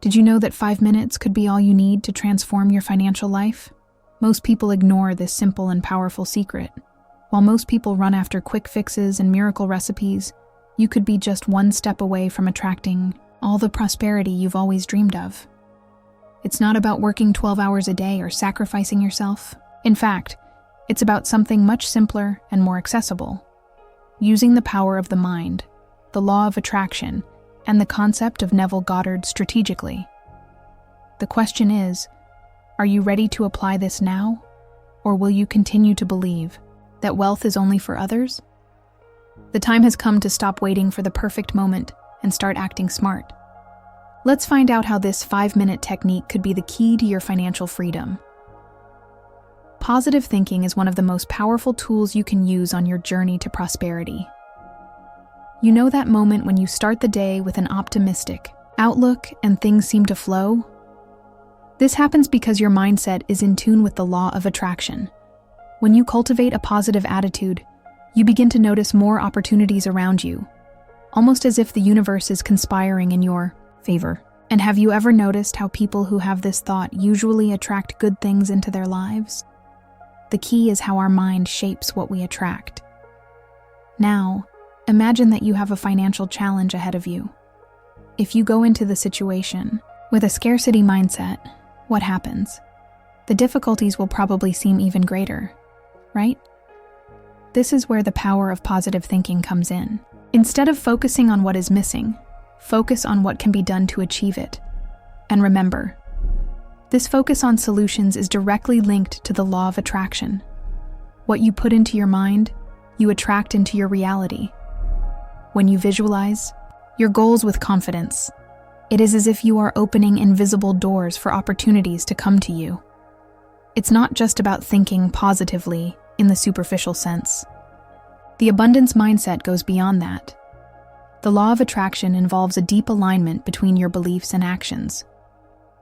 Did you know that 5 minutes could be all you need to transform your financial life? Most people ignore this simple and powerful secret. While most people run after quick fixes and miracle recipes, you could be just one step away from attracting all the prosperity you've always dreamed of. It's not about working 12 hours a day or sacrificing yourself. In fact, it's about something much simpler and more accessible. Using the power of the mind, the law of attraction, and the concept of NevilleGoddard strategically. The question is, are you ready to apply this now? Or will you continue to believe that wealth is only for others? The time has come to stop waiting for the perfect moment and start acting smart. Let's find out how this 5-minute technique could be the key to your financial freedom. Positive thinking is one of the most powerful tools you can use on your journey to prosperity. You know that moment when you start the day with an optimistic outlook and things seem to flow? This happens because your mindset is in tune with the law of attraction. When you cultivate a positive attitude, you begin to notice more opportunities around you, almost as if the universe is conspiring in your favor. And have you ever noticed how people who have this thought usually attract good things into their lives? The key is how our mind shapes what we attract. Now, imagine that you have a financial challenge ahead of you. If you go into the situation with a scarcity mindset, what happens? The difficulties will probably seem even greater, right? This is where the power of positive thinking comes in. Instead of focusing on what is missing, focus on what can be done to achieve it. And remember, this focus on solutions is directly linked to the law of attraction. What you put into your mind, you attract into your reality. When you visualize your goals with confidence, it is as if you are opening invisible doors for opportunities to come to you. It's not just about thinking positively in the superficial sense. The abundance mindset goes beyond that. The law of attraction involves a deep alignment between your beliefs and actions.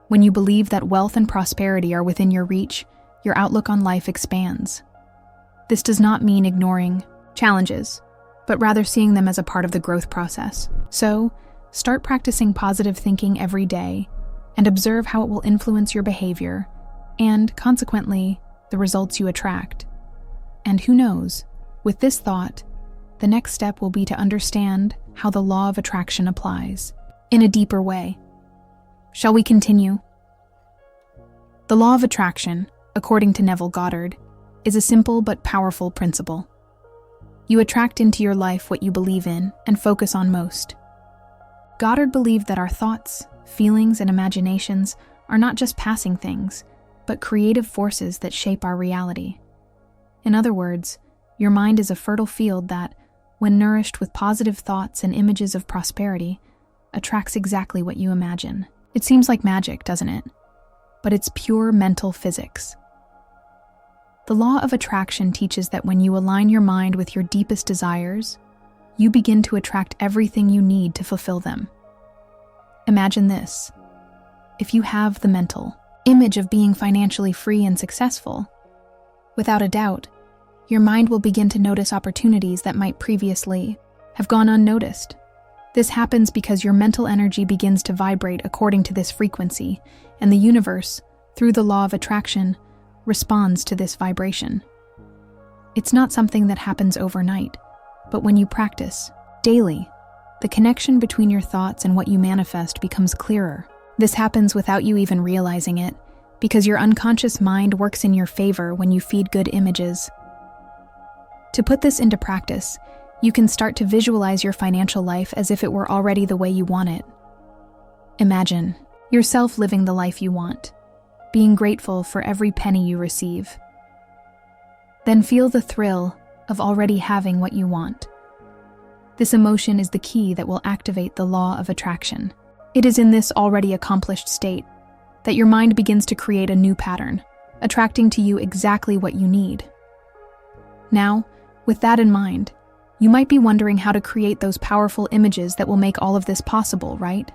When you believe that wealth and prosperity are within your reach, your outlook on life expands. This does not mean ignoring challenges, but rather seeing them as a part of the growth process. So, start practicing positive thinking every day and observe how it will influence your behavior and, consequently, the results you attract. And who knows, with this thought, the next step will be to understand how the law of attraction applies in a deeper way. Shall we continue? The law of attraction, according to NevilleGoddard, is a simple but powerful principle. You attract into your life what you believe in and focus on most. Goddard believed that our thoughts, feelings, and imaginations are not just passing things, but creative forces that shape our reality. In other words, your mind is a fertile field that, when nourished with positive thoughts and images of prosperity, attracts exactly what you imagine. It seems like magic, doesn't it? But it's pure mental physics. The law of attraction teaches that when you align your mind with your deepest desires, you begin to attract everything you need to fulfill them. Imagine this. If you have the mental image of being financially free and successful, without a doubt, your mind will begin to notice opportunities that might previously have gone unnoticed. This happens because your mental energy begins to vibrate according to this frequency, and the universe, through the law of attraction, responds to this vibration. It's not something that happens overnight, but when you practice daily, the connection between your thoughts and what you manifest becomes clearer. This happens without you even realizing it, because your unconscious mind works in your favor when you feed good images. To put this into practice, you can start to visualize your financial life as if it were already the way you want it. Imagine yourself living the life you want, being grateful for every penny you receive. Then feel the thrill of already having what you want. This emotion is the key that will activate the law of attraction. It is in this already accomplished state that your mind begins to create a new pattern, attracting to you exactly what you need. Now, with that in mind, you might be wondering how to create those powerful images that will make all of this possible, right?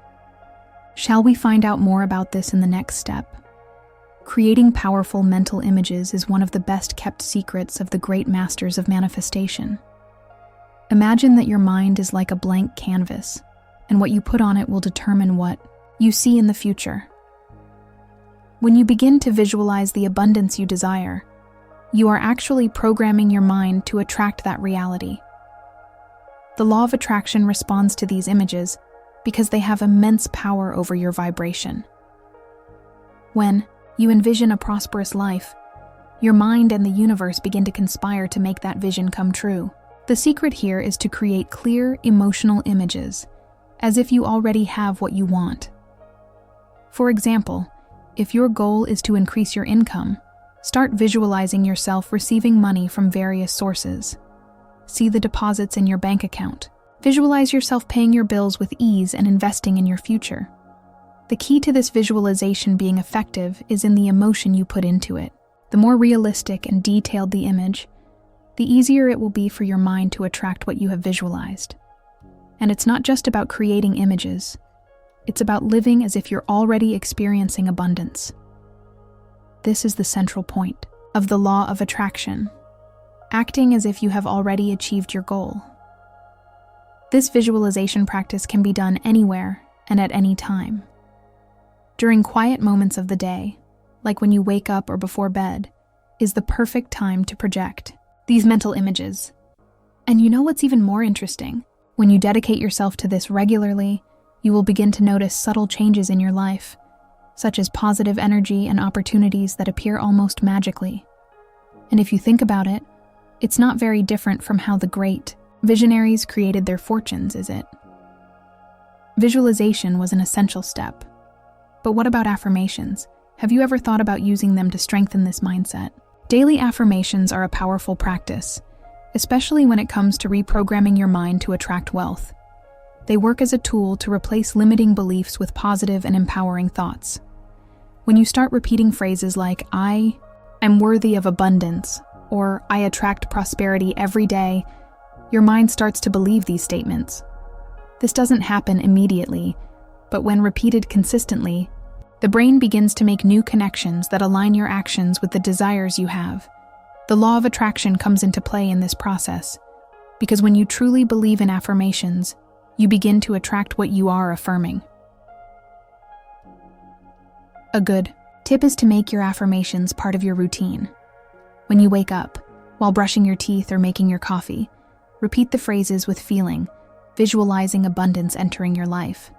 Shall we find out more about this in the next step? Creating powerful mental images is one of the best-kept secrets of the great masters of manifestation. Imagine that your mind is like a blank canvas, and what you put on it will determine what you see in the future. When you begin to visualize the abundance you desire, you are actually programming your mind to attract that reality. The law of attraction responds to these images because they have immense power over your vibration. When you envision a prosperous life, your mind and the universe begin to conspire to make that vision come true. The secret here is to create clear, emotional images, as if you already have what you want. For example, if your goal is to increase your income, start visualizing yourself receiving money from various sources. See the deposits in your bank account. Visualize yourself paying your bills with ease and investing in your future. The key to this visualization being effective is in the emotion you put into it. The more realistic and detailed the image, the easier it will be for your mind to attract what you have visualized. And it's not just about creating images. It's about living as if you're already experiencing abundance. This is the central point of the law of attraction, acting as if you have already achieved your goal. This visualization practice can be done anywhere and at any time. During quiet moments of the day, like when you wake up or before bed, is the perfect time to project these mental images. And you know what's even more interesting? When you dedicate yourself to this regularly, you will begin to notice subtle changes in your life, such as positive energy and opportunities that appear almost magically. And if you think about it, it's not very different from how the great visionaries created their fortunes, is it? Visualization was an essential step. But what about affirmations? Have you ever thought about using them to strengthen this mindset? Daily affirmations are a powerful practice, especially when it comes to reprogramming your mind to attract wealth. They work as a tool to replace limiting beliefs with positive and empowering thoughts. When you start repeating phrases like, I am worthy of abundance, or I attract prosperity every day, your mind starts to believe these statements. This doesn't happen immediately, but when repeated consistently, the brain begins to make new connections that align your actions with the desires you have. The law of attraction comes into play in this process, because when you truly believe in affirmations, you begin to attract what you are affirming. A good tip is to make your affirmations part of your routine. When you wake up, while brushing your teeth or making your coffee, repeat the phrases with feeling, visualizing abundance entering your life.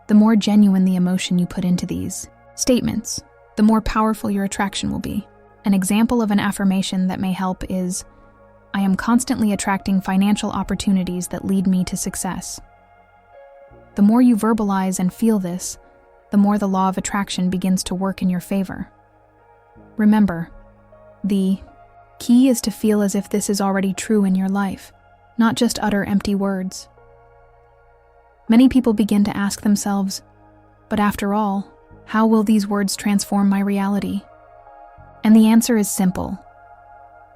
The more genuine the emotion you put into these statements, the more powerful your attraction will be. An example of an affirmation that may help is, I am constantly attracting financial opportunities that lead me to success. The more you verbalize and feel this, the more the law of attraction begins to work in your favor. Remember, the key is to feel as if this is already true in your life, not just utter empty words. Many people begin to ask themselves, but after all, how will these words transform my reality? And the answer is simple.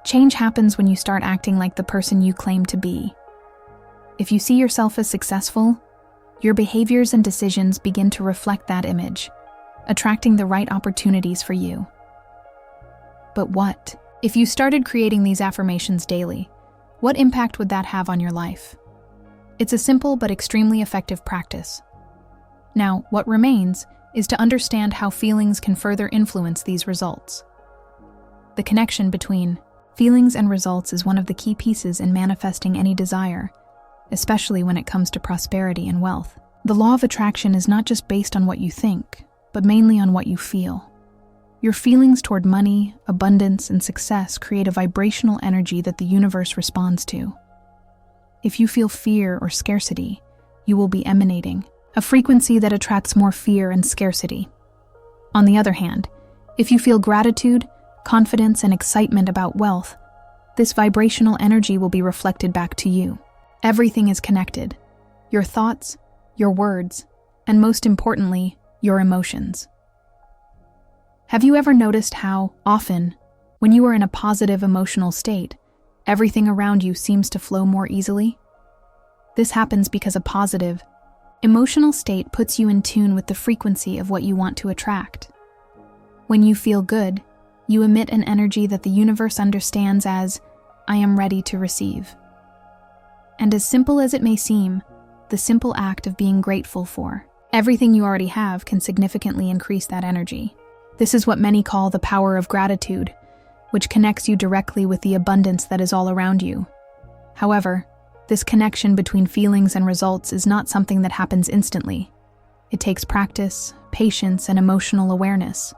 Change happens when you start acting like the person you claim to be. If you see yourself as successful, your behaviors and decisions begin to reflect that image, attracting the right opportunities for you. But what if you started creating these affirmations daily? What impact would that have on your life? It's a simple but extremely effective practice. Now, what remains is to understand how feelings can further influence these results. The connection between feelings and results is one of the key pieces in manifesting any desire, especially when it comes to prosperity and wealth. The law of attraction is not just based on what you think, but mainly on what you feel. Your feelings toward money, abundance, and success create a vibrational energy that the universe responds to. If you feel fear or scarcity, you will be emanating a frequency that attracts more fear and scarcity. On the other hand, if you feel gratitude, confidence, and excitement about wealth, this vibrational energy will be reflected back to you. Everything is connected: your thoughts, your words, and most importantly, your emotions. Have you ever noticed how often, when you are in a positive emotional state, everything around you seems to flow more easily? This happens because a positive, emotional state puts you in tune with the frequency of what you want to attract. When you feel good, you emit an energy that the universe understands as, I am ready to receive. And as simple as it may seem, the simple act of being grateful for Everything you already have can significantly increase that energy. This is what many call the power of gratitude, which connects you directly with the abundance that is all around you. However, this connection between feelings and results is not something that happens instantly. It takes practice, patience, and emotional awareness.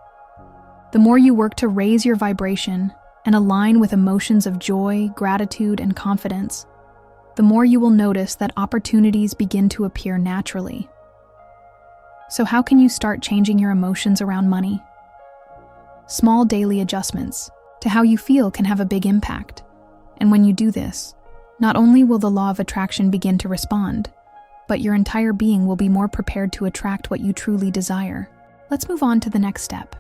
The more you work to raise your vibration and align with emotions of joy, gratitude, and confidence, the more you will notice that opportunities begin to appear naturally. So how can you start changing your emotions around money? Small daily adjustments to how you feel can have a big impact. And when you do this, not only will the law of attraction begin to respond, but your entire being will be more prepared to attract what you truly desire. Let's move on to the next step,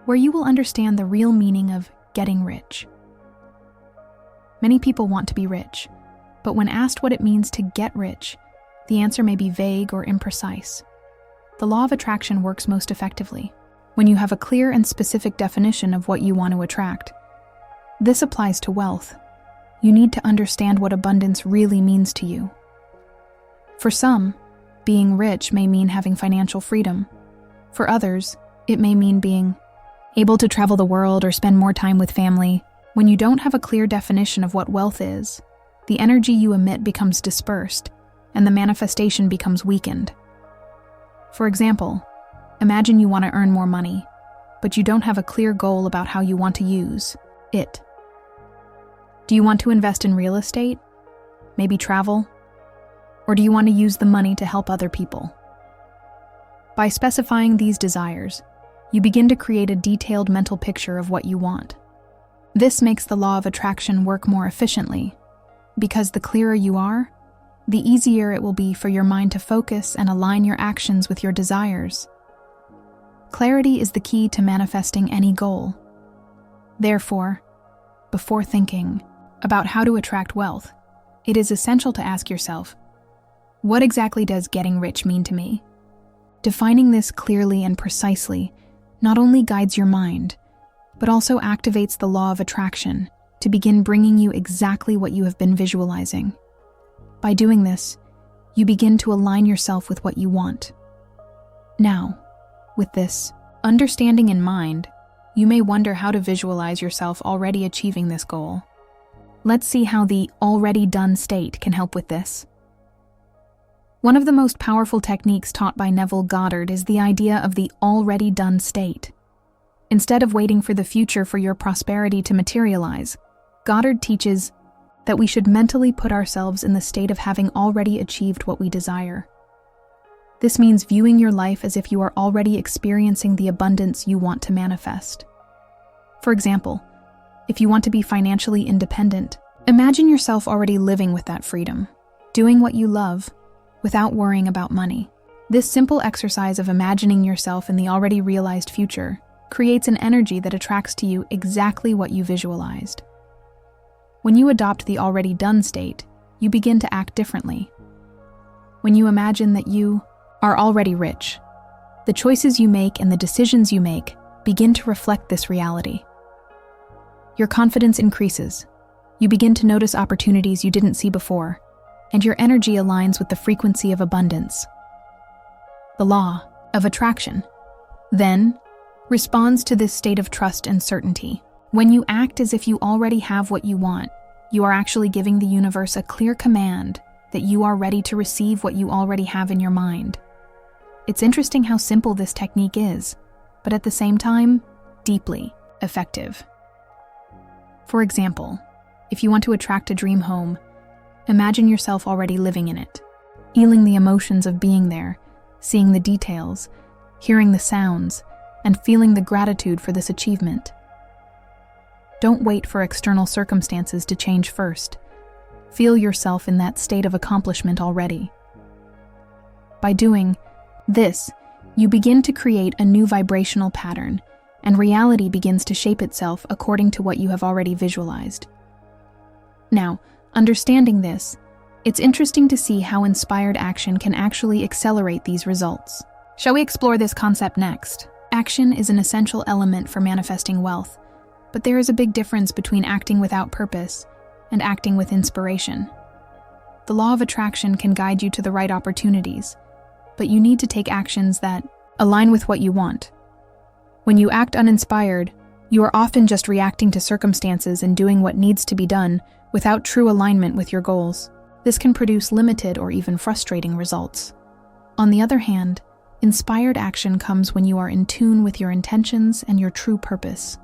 where you will understand the real meaning of getting rich. Many people want to be rich, but when asked what it means to get rich, the answer may be vague or imprecise. The law of attraction works most effectively when you have a clear and specific definition of what you want to attract. This applies to wealth. You need to understand what abundance really means to you. For some, being rich may mean having financial freedom. For others, it may mean being able to travel the world or spend more time with family. When you don't have a clear definition of what wealth is, the energy you emit becomes dispersed, and the manifestation becomes weakened. For example, imagine you want to earn more money, but you don't have a clear goal about how you want to use it. Do you want to invest in real estate? Maybe travel? Or do you want to use the money to help other people? By specifying these desires, you begin to create a detailed mental picture of what you want. This makes the law of attraction work more efficiently, because the clearer you are, the easier it will be for your mind to focus and align your actions with your desires. Clarity is the key to manifesting any goal. Therefore, before thinking about how to attract wealth, it is essential to ask yourself, what exactly does getting rich mean to me? Defining this clearly and precisely not only guides your mind, but also activates the law of attraction to begin bringing you exactly what you have been visualizing. By doing this, you begin to align yourself with what you want. Now, with this understanding in mind, you may wonder how to visualize yourself already achieving this goal. Let's see how the already done state can help with this. One of the most powerful techniques taught by NevilleGoddard is the idea of the already done state. Instead of waiting for the future for your prosperity to materialize, Goddard teaches that we should mentally put ourselves in the state of having already achieved what we desire. This means viewing your life as if you are already experiencing the abundance you want to manifest. For example, if you want to be financially independent, imagine yourself already living with that freedom, doing what you love, without worrying about money. This simple exercise of imagining yourself in the already realized future creates an energy that attracts to you exactly what you visualized. When you adopt the already done state, you begin to act differently. When you imagine that you are already rich, the choices you make and the decisions you make begin to reflect this reality. Your confidence increases. You begin to notice opportunities you didn't see before, and your energy aligns with the frequency of abundance. The law of attraction, then, responds to this state of trust and certainty. When you act as if you already have what you want, you are actually giving the universe a clear command that you are ready to receive what you already have in your mind. It's interesting how simple this technique is, but at the same time, deeply effective. For example, if you want to attract a dream home, imagine yourself already living in it, feeling the emotions of being there, seeing the details, hearing the sounds, and feeling the gratitude for this achievement. Don't wait for external circumstances to change first. Feel yourself in that state of accomplishment already. By doing this, you begin to create a new vibrational pattern, and reality begins to shape itself according to what you have already visualized. Now, understanding this, it's interesting to see how inspired action can actually accelerate these results. Shall we explore this concept next? Action is an essential element for manifesting wealth, but there is a big difference between acting without purpose and acting with inspiration. The law of attraction can guide you to the right opportunities, but you need to take actions that align with what you want. When you act uninspired, you are often just reacting to circumstances and doing what needs to be done without true alignment with your goals. This can produce limited or even frustrating results. On the other hand, inspired action comes when you are in tune with your intentions and your true purpose.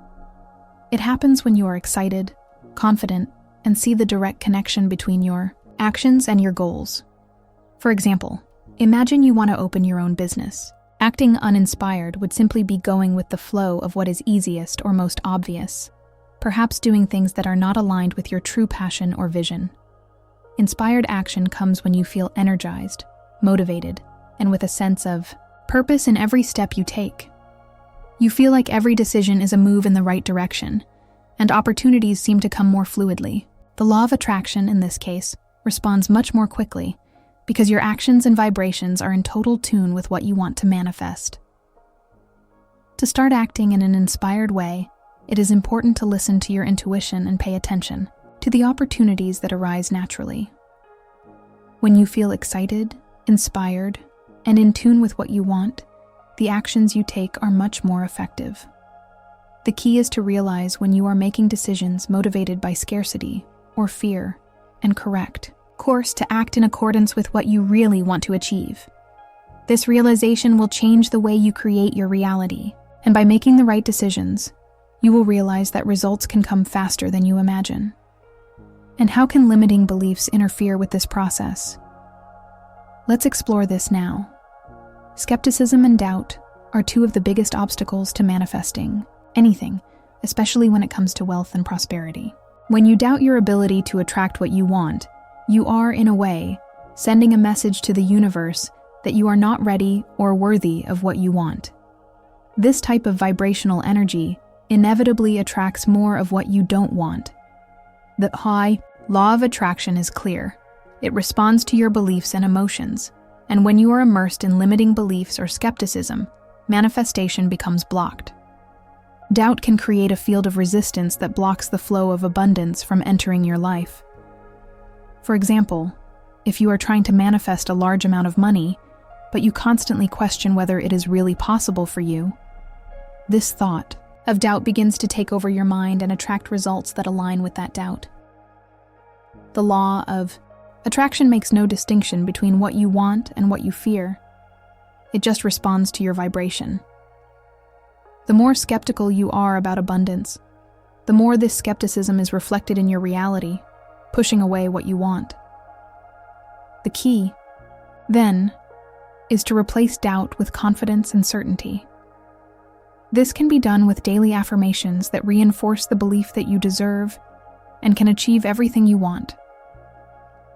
It happens when you are excited, confident, and see the direct connection between your actions and your goals. For example, imagine you want to open your own business. Acting uninspired would simply be going with the flow of what is easiest or most obvious, perhaps doing things that are not aligned with your true passion or vision. Inspired action comes when you feel energized, motivated, and with a sense of purpose in every step you take. You feel like every decision is a move in the right direction, and opportunities seem to come more fluidly. The law of attraction, in this case, responds much more quickly, because your actions and vibrations are in total tune with what you want to manifest. To start acting in an inspired way, it is important to listen to your intuition and pay attention to the opportunities that arise naturally. When you feel excited, inspired, and in tune with what you want, the actions you take are much more effective. The key is to realize when you are making decisions motivated by scarcity or fear and correct course to act in accordance with what you really want to achieve. This realization will change the way you create your reality, and by making the right decisions, you will realize that results can come faster than you imagine. And how can limiting beliefs interfere with this process? Let's explore this now. Skepticism and doubt are two of the biggest obstacles to manifesting anything, especially when it comes to wealth and prosperity. When you doubt your ability to attract what you want, you are, in a way, sending a message to the universe that you are not ready or worthy of what you want. This type of vibrational energy inevitably attracts more of what you don't want. The high law of attraction is clear. It responds to your beliefs and emotions, and when you are immersed in limiting beliefs or skepticism, manifestation becomes blocked. Doubt can create a field of resistance that blocks the flow of abundance from entering your life. For example, if you are trying to manifest a large amount of money, but you constantly question whether it is really possible for you, this thought of doubt begins to take over your mind and attract results that align with that doubt. The law of attraction makes no distinction between what you want and what you fear. It just responds to your vibration. The more skeptical you are about abundance, the more this skepticism is reflected in your reality, pushing away what you want. The key, then, is to replace doubt with confidence and certainty. This can be done with daily affirmations that reinforce the belief that you deserve and can achieve everything you want.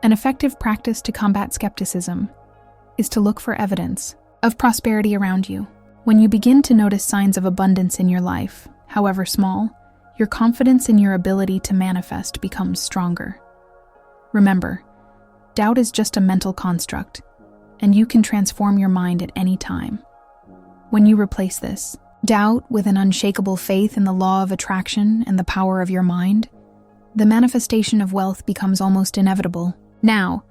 An effective practice to combat skepticism is to look for evidence of prosperity around you. When you begin to notice signs of abundance in your life, however small, your confidence in your ability to manifest becomes stronger. Remember, doubt is just a mental construct, and you can transform your mind at any time. When you replace this doubt with an unshakable faith in the law of attraction and the power of your mind, the manifestation of wealth becomes almost inevitable. Now,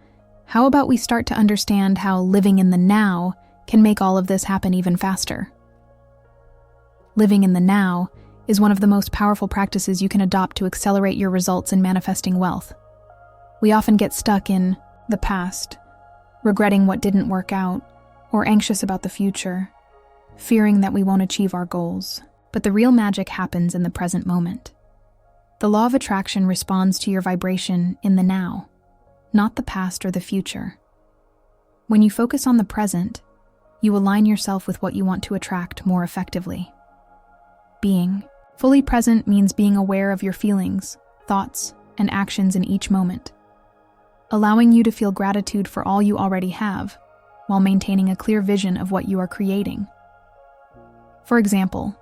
how about we start to understand how living in the now can make all of this happen even faster? Living in the now is one of the most powerful practices you can adopt to accelerate your results in manifesting wealth. We often get stuck in the past, regretting what didn't work out, or anxious about the future, fearing that we won't achieve our goals. But the real magic happens in the present moment. The law of attraction responds to your vibration in the now, not the past or the future. When you focus on the present, you align yourself with what you want to attract more effectively. Being fully present means being aware of your feelings, thoughts, and actions in each moment, allowing you to feel gratitude for all you already have, while maintaining a clear vision of what you are creating. For example,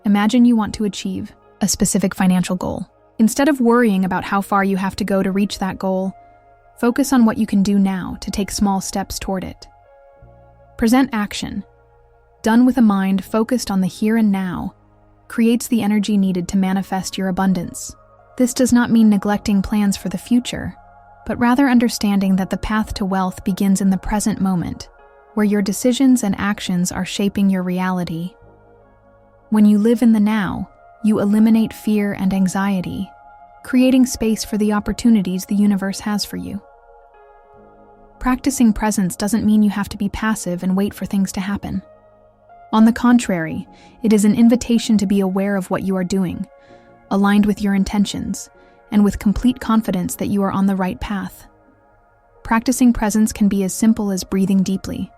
imagine you want to achieve a specific financial goal. Instead of worrying about how far you have to go to reach that goal, focus on what you can do now to take small steps toward it. Present action, done with a mind focused on the here and now, creates the energy needed to manifest your abundance. This does not mean neglecting plans for the future, but rather understanding that the path to wealth begins in the present moment, where your decisions and actions are shaping your reality. When you live in the now, you eliminate fear and anxiety, creating space for the opportunities the universe has for you. Practicing presence doesn't mean you have to be passive and wait for things to happen. On the contrary, it is an invitation to be aware of what you are doing, aligned with your intentions, and with complete confidence that you are on the right path. Practicing presence can be as simple as breathing deeply,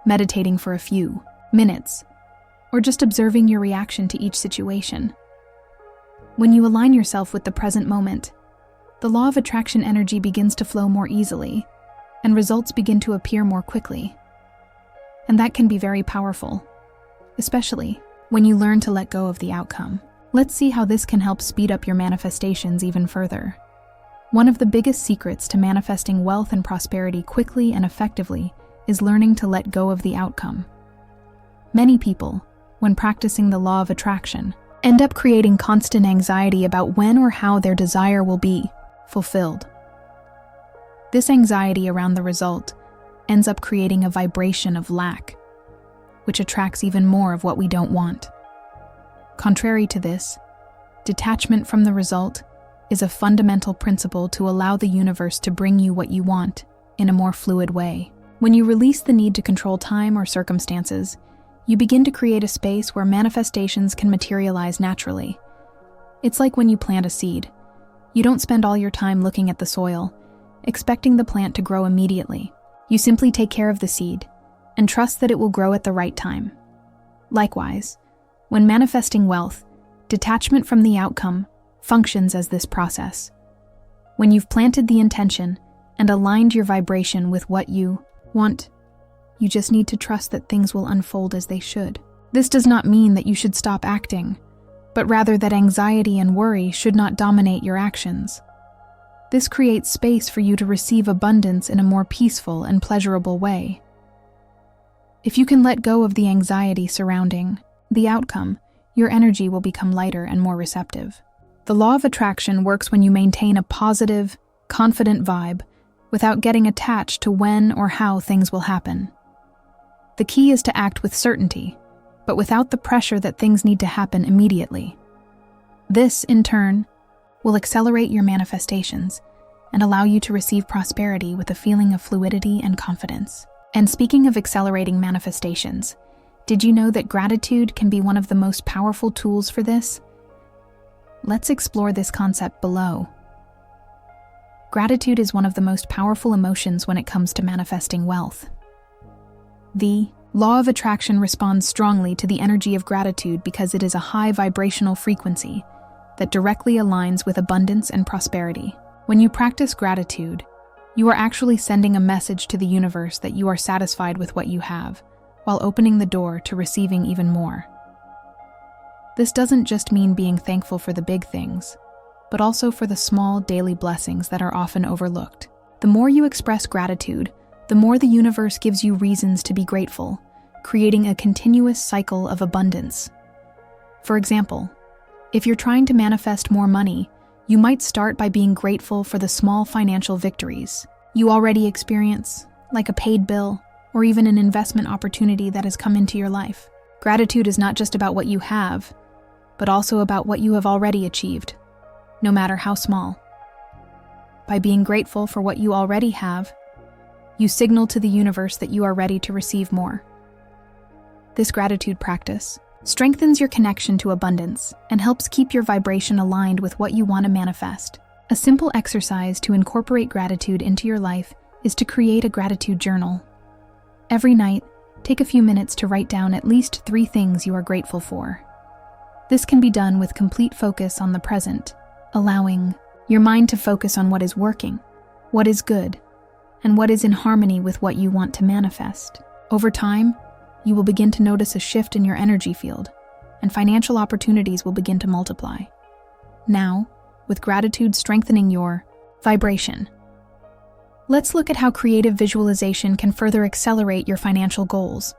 meditating for a few minutes, or just observing your reaction to each situation. When you align yourself with the present moment, the law of attraction energy begins to flow more easily, and results begin to appear more quickly. And that can be very powerful, especially when you learn to let go of the outcome. Let's see how this can help speed up your manifestations even further. One of the biggest secrets to manifesting wealth and prosperity quickly and effectively is learning to let go of the outcome. Many people, when practicing the law of attraction, end up creating constant anxiety about when or how their desire will be fulfilled. This anxiety around the result ends up creating a vibration of lack, which attracts even more of what we don't want. Contrary to this, detachment from the result is a fundamental principle to allow the universe to bring you what you want in a more fluid way. When you release the need to control time or circumstances, you begin to create a space where manifestations can materialize naturally. It's like when you plant a seed. You don't spend all your time looking at the soil, expecting the plant to grow immediately. You simply take care of the seed and trust that it will grow at the right time. Likewise, when manifesting wealth, detachment from the outcome functions as this process. When you've planted the intention and aligned your vibration with what you want, you just need to trust that things will unfold as they should. This does not mean that you should stop acting, but rather that anxiety and worry should not dominate your actions. This creates space for you to receive abundance in a more peaceful and pleasurable way. If you can let go of the anxiety surrounding the outcome, your energy will become lighter and more receptive. The law of attraction works when you maintain a positive, confident vibe without getting attached to when or how things will happen. The key is to act with certainty, but without the pressure that things need to happen immediately. This, in turn, will accelerate your manifestations and allow you to receive prosperity with a feeling of fluidity and confidence. And speaking of accelerating manifestations, did you know that gratitude can be one of the most powerful tools for this? Let's explore this concept below. Gratitude is one of the most powerful emotions when it comes to manifesting wealth. The law of attraction responds strongly to the energy of gratitude because it is a high vibrational frequency that directly aligns with abundance and prosperity. When you practice gratitude, you are actually sending a message to the universe that you are satisfied with what you have, while opening the door to receiving even more. This doesn't just mean being thankful for the big things, but also for the small daily blessings that are often overlooked. The more you express gratitude, the more the universe gives you reasons to be grateful, creating a continuous cycle of abundance. For example, if you're trying to manifest more money, you might start by being grateful for the small financial victories you already experience, like a paid bill or even an investment opportunity that has come into your life. Gratitude is not just about what you have, but also about what you have already achieved, no matter how small. By being grateful for what you already have, you signal to the universe that you are ready to receive more. This gratitude practice strengthens your connection to abundance and helps keep your vibration aligned with what you want to manifest. A simple exercise to incorporate gratitude into your life is to create a gratitude journal. Every night, take a few minutes to write down at least 3 things you are grateful for. This can be done with complete focus on the present, allowing your mind to focus on what is working, what is good, and what is in harmony with what you want to manifest. Over time, you will begin to notice a shift in your energy field, and financial opportunities will begin to multiply. Now, with gratitude strengthening your vibration, let's look at how creative visualization can further accelerate your financial goals.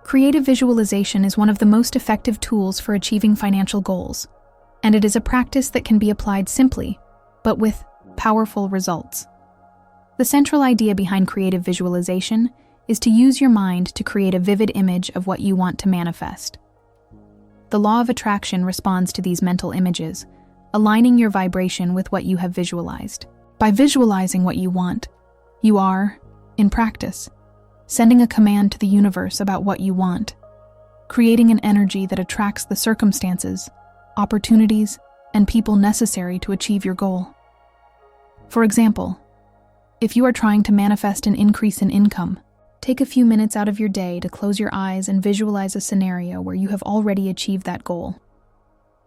Creative visualization is one of the most effective tools for achieving financial goals, and it is a practice that can be applied simply, but with powerful results. The central idea behind creative visualization is to use your mind to create a vivid image of what you want to manifest. The law of attraction responds to these mental images, aligning your vibration with what you have visualized. By visualizing what you want, you are, in practice, sending a command to the universe about what you want, creating an energy that attracts the circumstances, opportunities, and people necessary to achieve your goal. For example, if you are trying to manifest an increase in income, take a few minutes out of your day to close your eyes and visualize a scenario where you have already achieved that goal.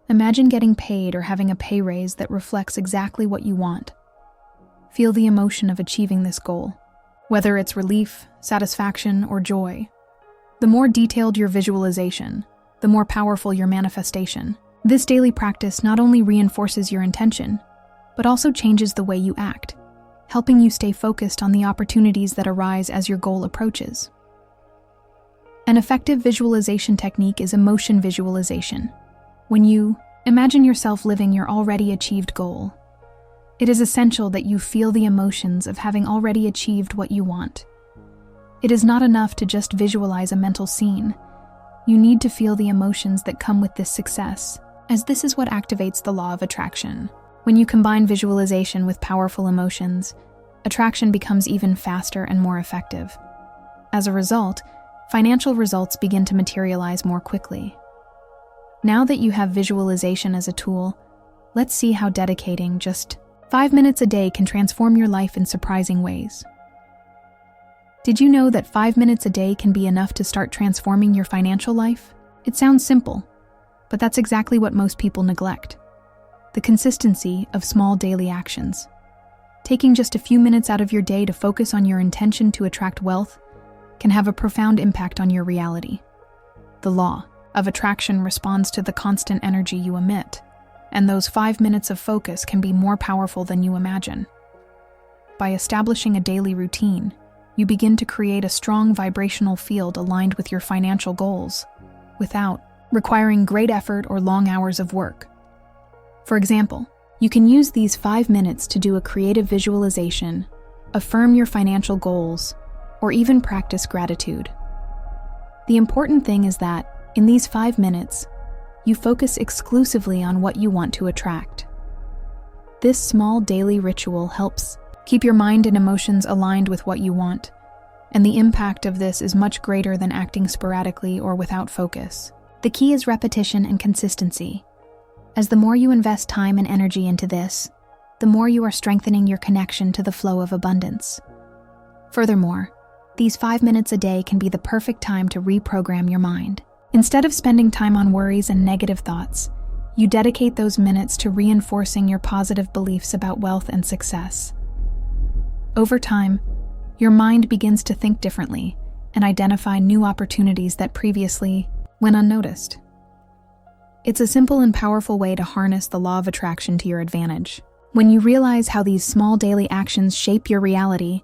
Imagine getting paid or having a pay raise that reflects exactly what you want. Feel the emotion of achieving this goal, whether it's relief, satisfaction, or joy. The more detailed your visualization, the more powerful your manifestation. This daily practice not only reinforces your intention, but also changes the way you act, helping you stay focused on the opportunities that arise as your goal approaches. An effective visualization technique is emotion visualization. When you imagine yourself living your already achieved goal, it is essential that you feel the emotions of having already achieved what you want. It is not enough to just visualize a mental scene. You need to feel the emotions that come with this success, as this is what activates the law of attraction. When you combine visualization with powerful emotions, attraction becomes even faster and more effective. As a result, financial results begin to materialize more quickly. Now that you have visualization as a tool, let's see how dedicating just 5 minutes a day can transform your life in surprising ways. Did you know that 5 minutes a day can be enough to start transforming your financial life? It sounds simple, but that's exactly what most people neglect. The consistency of small daily actions. Taking just a few minutes out of your day to focus on your intention to attract wealth can have a profound impact on your reality. The law of attraction responds to the constant energy you emit, and those 5 minutes of focus can be more powerful than you imagine. By establishing a daily routine, you begin to create a strong vibrational field aligned with your financial goals, without requiring great effort or long hours of work. For example, you can use these 5 minutes to do a creative visualization, affirm your financial goals, or even practice gratitude. The important thing is that, in these 5 minutes, you focus exclusively on what you want to attract. This small daily ritual helps keep your mind and emotions aligned with what you want, and the impact of this is much greater than acting sporadically or without focus. The key is repetition and consistency. As the more you invest time and energy into this, the more you are strengthening your connection to the flow of abundance. Furthermore, these 5 minutes a day can be the perfect time to reprogram your mind. Instead of spending time on worries and negative thoughts, you dedicate those minutes to reinforcing your positive beliefs about wealth and success. Over time, your mind begins to think differently and identify new opportunities that previously went unnoticed. It's a simple and powerful way to harness the law of attraction to your advantage. When you realize how these small daily actions shape your reality,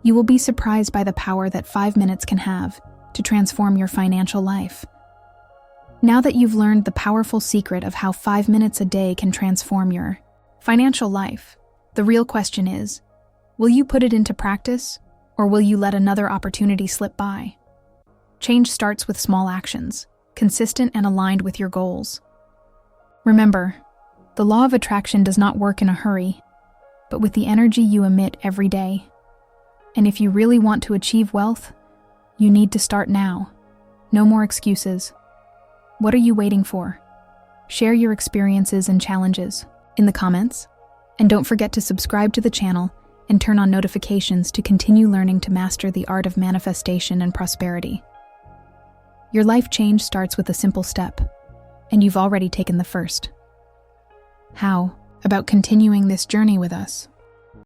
you will be surprised by the power that 5 minutes can have to transform your financial life. Now that you've learned the powerful secret of how 5 minutes a day can transform your financial life, the real question is, will you put it into practice, or will you let another opportunity slip by? Change starts with small actions, consistent and aligned with your goals. Remember, the law of attraction does not work in a hurry, but with the energy you emit every day. And if you really want to achieve wealth, you need to start now. No more excuses. What are you waiting for? Share your experiences and challenges in the comments. And don't forget to subscribe to the channel and turn on notifications to continue learning to master the art of manifestation and prosperity. Your life change starts with a simple step, and you've already taken the first. How about continuing this journey with us?